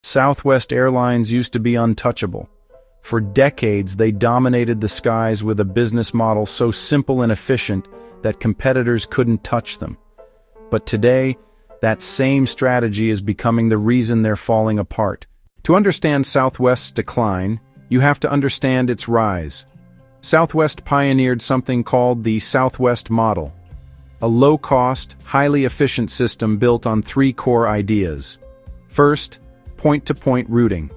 Southwest Airlines used to be untouchable. For decades, they dominated the skies with a business model so simple and efficient that competitors couldn't touch them. But today, that same strategy is becoming the reason they're falling apart. To understand Southwest's decline, you have to understand its rise. Southwest pioneered something called the Southwest model, a low-cost, highly efficient system built on three core ideas. First, point-to-point routing.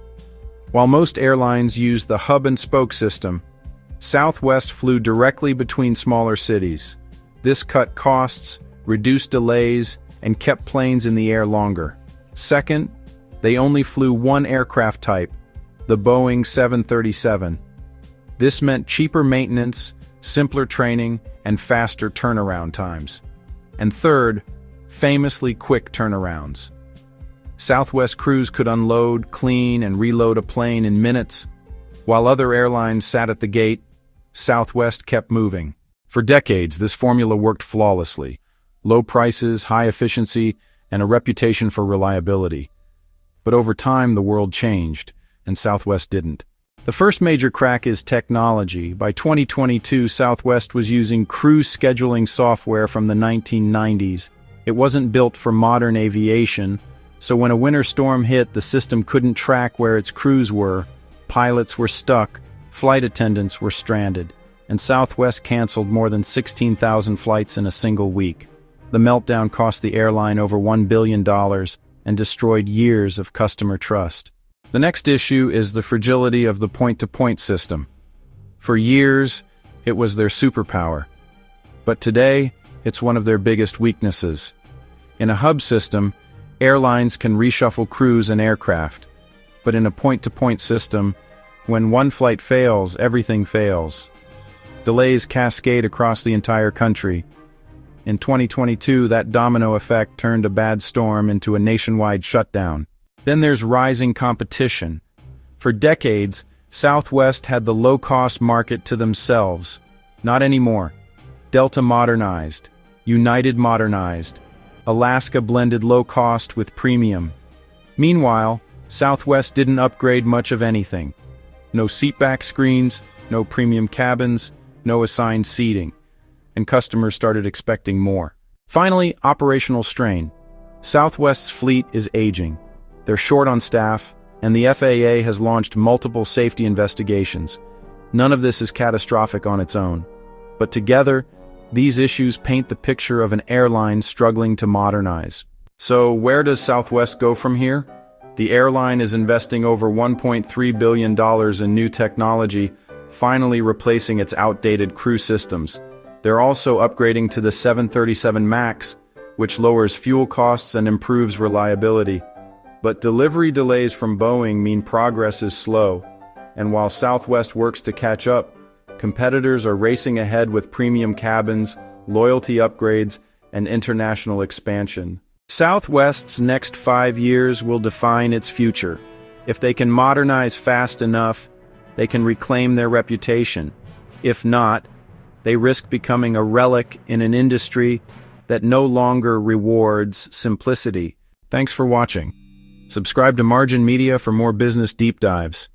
While most airlines use the hub-and-spoke system, Southwest flew directly between smaller cities. This cut costs, reduced delays, and kept planes in the air longer. Second, they only flew one aircraft type, the Boeing 737. This meant cheaper maintenance, simpler training, and faster turnaround times. And third, famously quick turnarounds. Southwest crews could unload, clean, and reload a plane in minutes. While other airlines sat at the gate, Southwest kept moving. For decades, this formula worked flawlessly. Low prices, high efficiency, and a reputation for reliability. But over time, the world changed, and Southwest didn't. The first major crack is technology. By 2022, Southwest was using cruise scheduling software from the 1990s. It wasn't built for modern aviation, so when a winter storm hit, the system couldn't track where its crews were. Pilots were stuck, flight attendants were stranded, and Southwest canceled more than 16,000 flights in a single week. The meltdown cost the airline over $1 billion and destroyed years of customer trust. The next issue is the fragility of the point-to-point system. For years, it was their superpower. But today, it's one of their biggest weaknesses. In a hub system, airlines can reshuffle crews and aircraft. But in a point-to-point system, when one flight fails, everything fails. Delays cascade across the entire country. In 2022, that domino effect turned a bad storm into a nationwide shutdown. Then there's rising competition. For decades, Southwest had the low-cost market to themselves. Not anymore. Delta modernized. United modernized. Alaska blended low-cost with premium. Meanwhile, Southwest didn't upgrade much of anything. No seatback screens, no premium cabins, no assigned seating. And customers started expecting more. Finally, operational strain. Southwest's fleet is aging. They're short on staff, and the FAA has launched multiple safety investigations. None of this is catastrophic on its own. But together, these issues paint the picture of an airline struggling to modernize. So where does Southwest go from here? The airline is investing over $1.3 billion in new technology, finally replacing its outdated crew systems. They're also upgrading to the 737 MAX, which lowers fuel costs and improves reliability. But delivery delays from Boeing mean progress is slow, and while Southwest works to catch up, competitors are racing ahead with premium cabins, loyalty upgrades, and international expansion. Southwest's next 5 years will define its future. If they can modernize fast enough, they can reclaim their reputation. If not, they risk becoming a relic in an industry that no longer rewards simplicity. Thanks for watching. Subscribe to Margin Media for more business deep dives.